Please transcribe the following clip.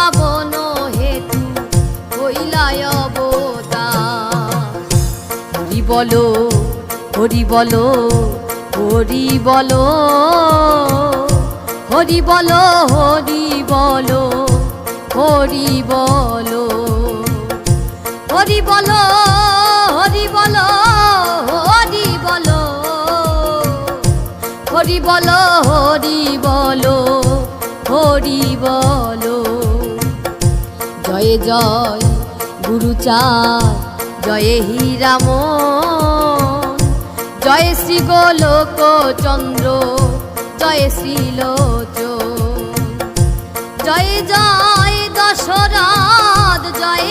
পাবন হেতু হইলায় অবতার। হরি বলো হরি বলো হরি বলো হরি বলো হরি বলো হরি বলো হরি বলো হরি বলো হরি বলো হরি বলো হরি বলো হরি বলো। জয় জয় গুরুচাঁদ জয় হীরামন জয় শ্রী গোলক চন্দ্র জয় শ্রীলোচন। জয় জয় দশরথ জয়